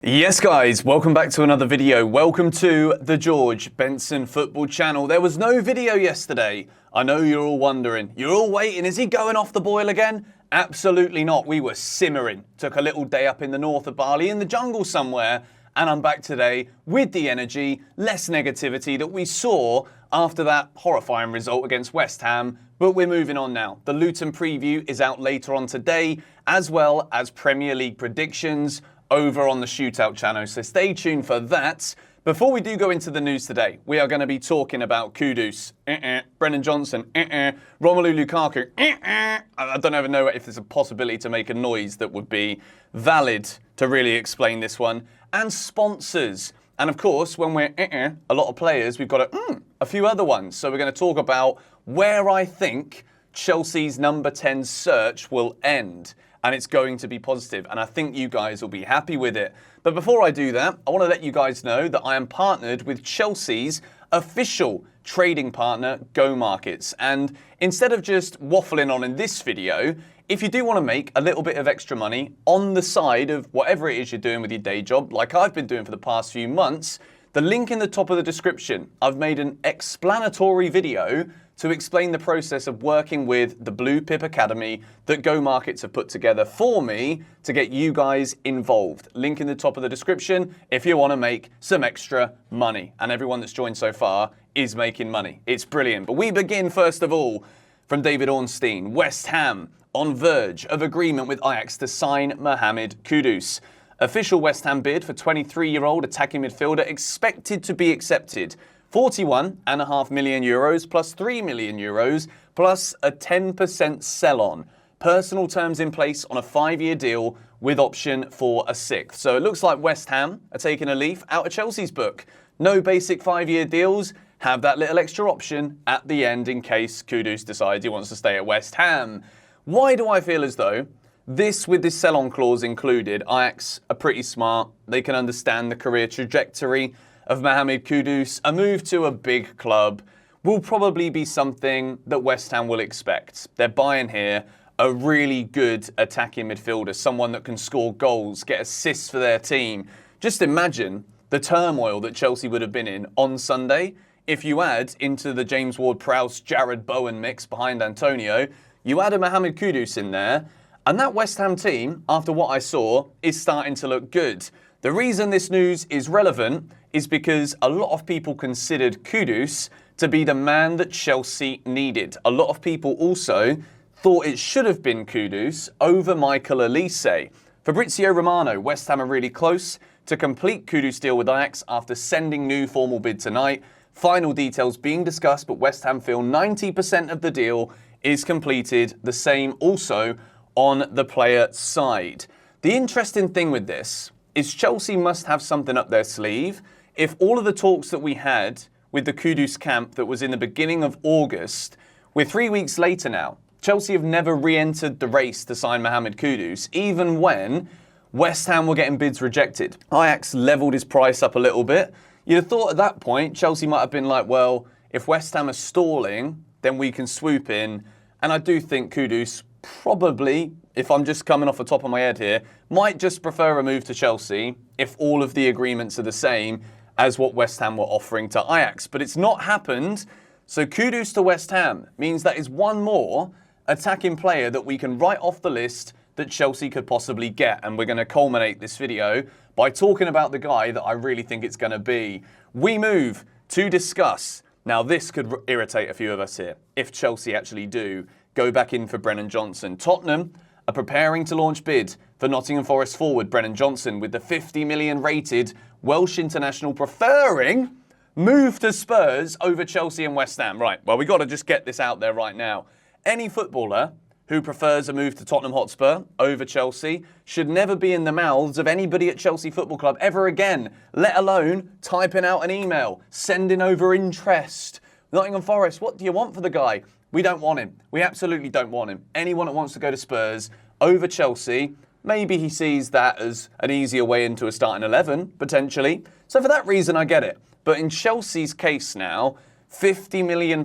Yes guys, welcome back to another video. Welcome to the George Benson football channel. There was no video yesterday. I know you're all wondering. You're all waiting. Is he going off the boil again? Absolutely not. We were simmering. Took a little day up in the north of Bali in the jungle somewhere. And I'm back today with the energy, less negativity that we saw after that horrifying result against West Ham. But we're moving on now. The Luton preview is out later on today, as well as Premier League predictions over on the Shootout channel, so stay tuned for that. Before we do go into the news today, we are going to be talking about Kudus, Brennan Johnson, Romelu Lukaku, I don't even know if there's a possibility to make a noise that would be valid to really explain this one, and sponsors. And of course, when we're a lot of players, we've got a few other ones. So we're going to talk about where I think Chelsea's number 10 search will end. And it's going to be positive, and I think you guys will be happy with it. But before I do that, I want to let you guys know that I am partnered with Chelsea's official trading partner, Go Markets. And instead of just waffling on in this video, if you do want to make a little bit of extra money on the side of whatever it is you're doing with your day job, like I've been doing for the past few months, the link in the top of the description, I've made an explanatory video to explain the process of working with the Blue Pip Academy that Go Markets have put together for me to get you guys involved. Link in the top of the description if you want to make some extra money. And everyone that's joined so far is making money. It's brilliant. But we begin first of all from David Ornstein. West Ham on verge of agreement with Ajax to sign Mohammed Kudus. Official West Ham bid for 23-year-old attacking midfielder expected to be accepted. 41.5 million euros plus 3 million euros plus a 10% sell-on. Personal terms in place on a 5-year deal with option for a 6th. So it looks like West Ham are taking a leaf out of Chelsea's book. No basic 5-year deals. Have that little extra option at the end in case Kudus decides he wants to stay at West Ham. Why do I feel as though with this sell-on clause included, Ajax are pretty smart. They can understand the career trajectory of Mohammed Kudus. A move to a big club will probably be something that West Ham will expect. They're buying here a really good attacking midfielder, someone that can score goals, get assists for their team. Just imagine the turmoil that Chelsea would have been in on Sunday if you add into the James Ward-Prowse, Jared Bowen mix behind Antonio, you add a Mohammed Kudus in there, and that West Ham team, after what I saw, is starting to look good. The reason this news is relevant is because a lot of people considered Kudus to be the man that Chelsea needed. A lot of people also thought it should have been Kudus over Michael Olise. Fabrizio Romano, West Ham are really close to complete Kudus deal with Ajax after sending new formal bid tonight. Final details being discussed, but West Ham feel 90% of the deal is completed. The same also on the player side. The interesting thing with this is Chelsea must have something up their sleeve. If all of the talks that we had with the Kudus camp that was in the beginning of August, we're 3 weeks later now. Chelsea have never re-entered the race to sign Mohammed Kudus, even when West Ham were getting bids rejected. Ajax levelled his price up a little bit. You'd have thought at that point, Chelsea might have been like, well, if West Ham are stalling, then we can swoop in. And I do think Kudus probably, if I'm just coming off the top of my head here, might just prefer a move to Chelsea if all of the agreements are the same as what West Ham were offering to Ajax. But it's not happened, so Kudus to West Ham means that is one more attacking player that we can write off the list that Chelsea could possibly get. And we're going to culminate this video by talking about the guy that I really think it's going to be. We move to discuss. Now, this could irritate a few of us here if Chelsea actually do go back in for Brennan Johnson. Tottenham are preparing to launch bid for Nottingham Forest forward Brennan Johnson, with the 50 million rated Welsh international preferring move to Spurs over Chelsea and West Ham. Right, well, we got to just get this out there right now. Any footballer who prefers a move to Tottenham Hotspur over Chelsea should never be in the mouths of anybody at Chelsea Football Club ever again, let alone typing out an email, sending over interest. Nottingham Forest, what do you want for the guy? We don't want him. We absolutely don't want him. Anyone that wants to go to Spurs over Chelsea, maybe he sees that as an easier way into a starting 11, potentially. So for that reason, I get it. But in Chelsea's case now, £50 million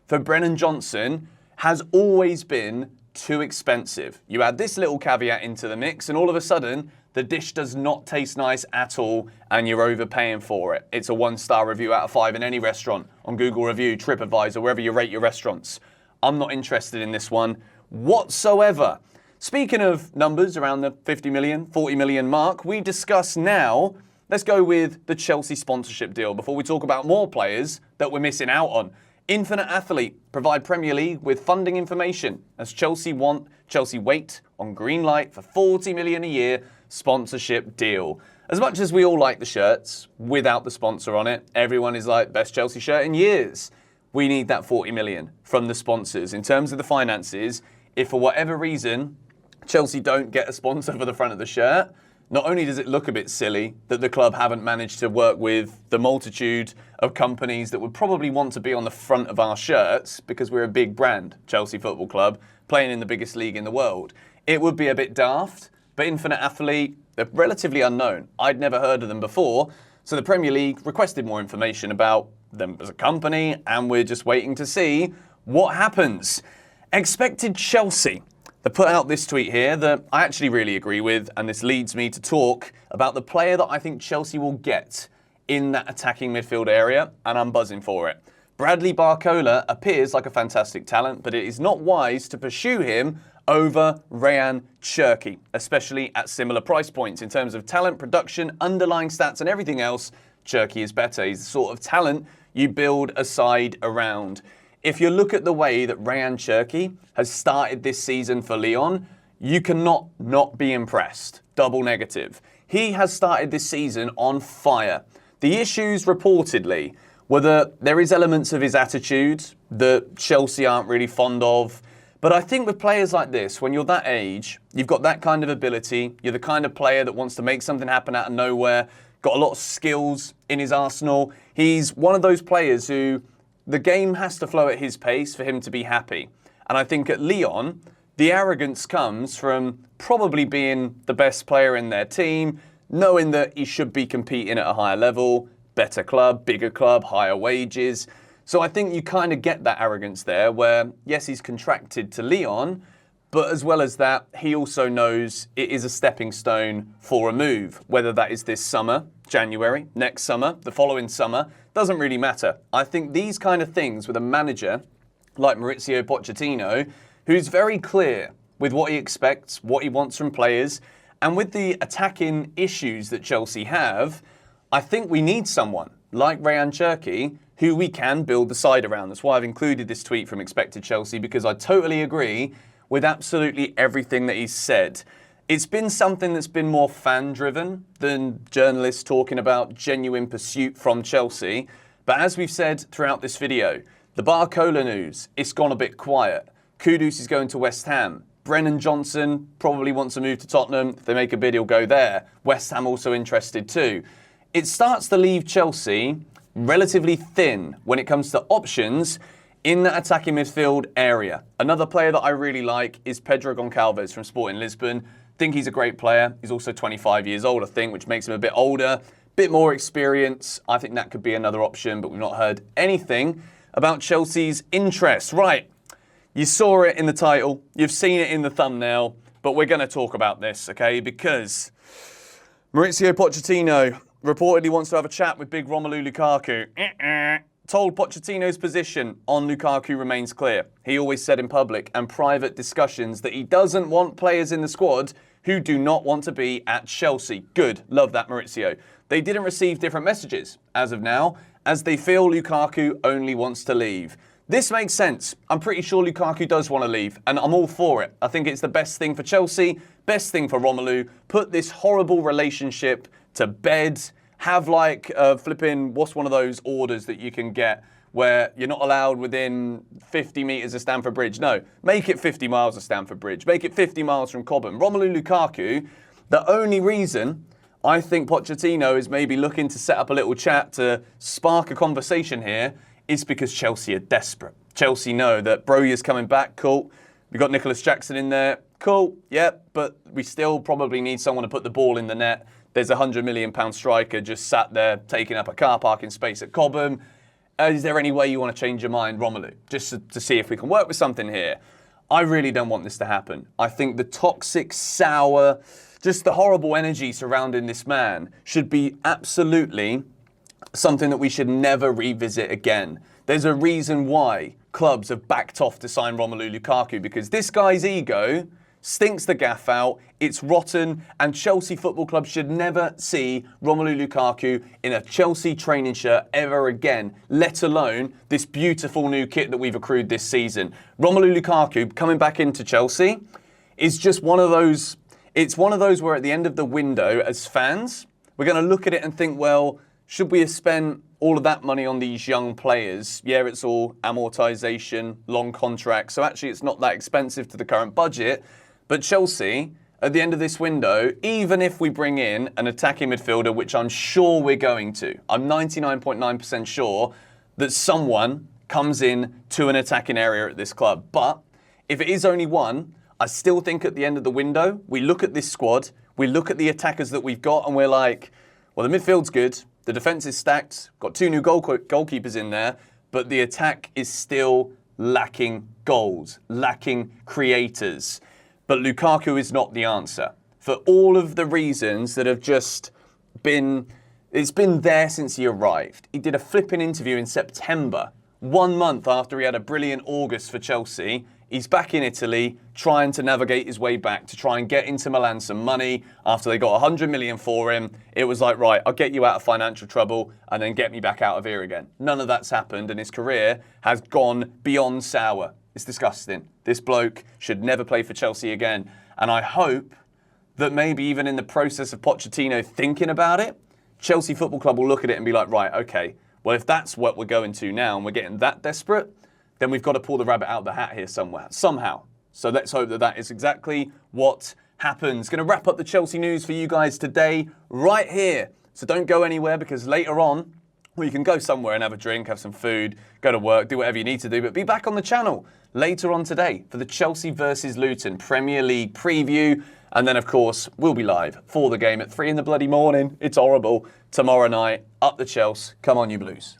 for Brennan Johnson has always been too expensive. You add this little caveat into the mix, and all of a sudden, The dish does not taste nice at all, and you're overpaying for it. It's a 1-star review out of 5 in any restaurant, on Google Review, TripAdvisor, wherever you rate your restaurants. I'm not interested in this one whatsoever. Speaking of numbers around the 50 million, 40 million mark, we discuss now, let's go with the Chelsea sponsorship deal before we talk about more players that we're missing out on. Infinite Athlete provide Premier League with funding information as Chelsea wait on green light for 40 million a year sponsorship deal. As much as we all like the shirts without the sponsor on it, everyone is like, best Chelsea shirt in years. We need that 40 million from the sponsors. In terms of the finances, if for whatever reason Chelsea don't get a sponsor for the front of the shirt, not only does it look a bit silly that the club haven't managed to work with the multitude of companies that would probably want to be on the front of our shirts because we're a big brand, Chelsea Football Club, playing in the biggest league in the world. It would be a bit daft, but Infinite Athlete, they're relatively unknown. I'd never heard of them before, so the Premier League requested more information about them as a company, and we're just waiting to see what happens. Expected Chelsea. They put out this tweet here that I actually really agree with, and this leads me to talk about the player that I think Chelsea will get in that attacking midfield area, and I'm buzzing for it. Bradley Barcola appears like a fantastic talent, but it is not wise to pursue him over Rayan Cherki, especially at similar price points. In terms of talent, production, underlying stats and everything else, Cherki is better. He's the sort of talent you build a side around. If you look at the way that Rayan Cherki has started this season for Lyon, you cannot not be impressed. Double negative. He has started this season on fire. The issues reportedly were that there is elements of his attitude that Chelsea aren't really fond of. But I think with players like this, when you're that age, you've got that kind of ability, you're the kind of player that wants to make something happen out of nowhere, got a lot of skills in his arsenal. He's one of those players who the game has to flow at his pace for him to be happy. And I think at Lyon, the arrogance comes from probably being the best player in their team, knowing that he should be competing at a higher level, better club, bigger club, higher wages. So I think you kind of get that arrogance there where, yes, he's contracted to Lyon, but as well as that, he also knows it is a stepping stone for a move. Whether that is this summer, January, next summer, the following summer, doesn't really matter. I think these kind of things with a manager like Mauricio Pochettino, who's very clear with what he expects, what he wants from players, and with the attacking issues that Chelsea have, I think we need someone like Rayan Cherki who we can build the side around. That's why I've included this tweet from Expected Chelsea, because I totally agree with absolutely everything that he's said. It's been something that's been more fan-driven than journalists talking about genuine pursuit from Chelsea. But as we've said throughout this video, the Barcola news, it's gone a bit quiet. Kudus is going to West Ham. Brennan Johnson probably wants to move to Tottenham. If they make a bid, he'll go there. West Ham also interested too. It starts to leave Chelsea relatively thin when it comes to options in the attacking midfield area. Another player that I really like is Pedro Goncalves from Sporting Lisbon. Think he's a great player. He's also 25 years old, I think, which makes him a bit older, bit more experience. I think that could be another option, but we've not heard anything about Chelsea's interest. Right, you saw it in the title, you've seen it in the thumbnail, but we're going to talk about this, okay? Because Mauricio Pochettino reportedly wants to have a chat with big Romelu Lukaku. Told Pochettino's position on Lukaku remains clear. He always said in public and private discussions that he doesn't want players in the squad who do not want to be at Chelsea. Good. Love that, Mauricio. They didn't receive different messages as of now, as they feel Lukaku only wants to leave. This makes sense. I'm pretty sure Lukaku does want to leave, and I'm all for it. I think it's the best thing for Chelsea, best thing for Romelu. Put this horrible relationship to bed. Have like flipping, what's one of those orders that you can get where you're not allowed within 50 metres of Stamford Bridge? No, make it 50 miles of Stamford Bridge. Make it 50 miles from Cobham. Romelu Lukaku, the only reason I think Pochettino is maybe looking to set up a little chat to spark a conversation here is because Chelsea are desperate. Chelsea know that Broja's coming back, cool. We've got Nicholas Jackson in there, cool, yep, but we still probably need someone to put the ball in the net. There's a £100 million striker just sat there taking up a car parking space at Cobham. Is there any way you want to change your mind, Romelu? Just to see if we can work with something here. I really don't want this to happen. I think the toxic, sour, just the horrible energy surrounding this man should be absolutely something that we should never revisit again. There's a reason why clubs have backed off to sign Romelu Lukaku, because this guy's ego stinks the gaff out, it's rotten, and Chelsea Football Club should never see Romelu Lukaku in a Chelsea training shirt ever again, let alone this beautiful new kit that we've accrued this season. Romelu Lukaku coming back into Chelsea is just one of those, it's one of those where at the end of the window as fans, we're going to look at it and think, well, should we have spent all of that money on these young players? Yeah, it's all amortization, long contracts, so actually it's not that expensive to the current budget. But Chelsea, at the end of this window, even if we bring in an attacking midfielder, which I'm sure we're going to, I'm 99.9% sure that someone comes in to an attacking area at this club. But if it is only one, I still think at the end of the window, we look at this squad, we look at the attackers that we've got, and we're like, well, the midfield's good, the defence is stacked, got two new goalkeepers in there, but the attack is still lacking goals, lacking creators. But Lukaku is not the answer. For all of the reasons that have just been, it's been there since he arrived. He did a flipping interview in September, 1 month after he had a brilliant August for Chelsea. He's back in Italy, trying to navigate his way back to try and get into Milan some money. After they got 100 million for him, it was like, right, I'll get you out of financial trouble and then get me back out of here again. None of that's happened, and his career has gone beyond sour. It's disgusting. This bloke should never play for Chelsea again. And I hope that maybe even in the process of Pochettino thinking about it, Chelsea Football Club will look at it and be like, right, okay, well, if that's what we're going to now and we're getting that desperate, then we've got to pull the rabbit out of the hat here somehow. So let's hope that that is exactly what happens. Going to wrap up the Chelsea news for you guys today right here. So don't go anywhere, because later on, well, you can go somewhere and have a drink, have some food, go to work, do whatever you need to do, but be back on the channel later on today for the Chelsea versus Luton Premier League preview. And then, of course, we'll be live for the game at 3 in the bloody morning. It's horrible. Tomorrow night, up the Chelsea. Come on, you Blues.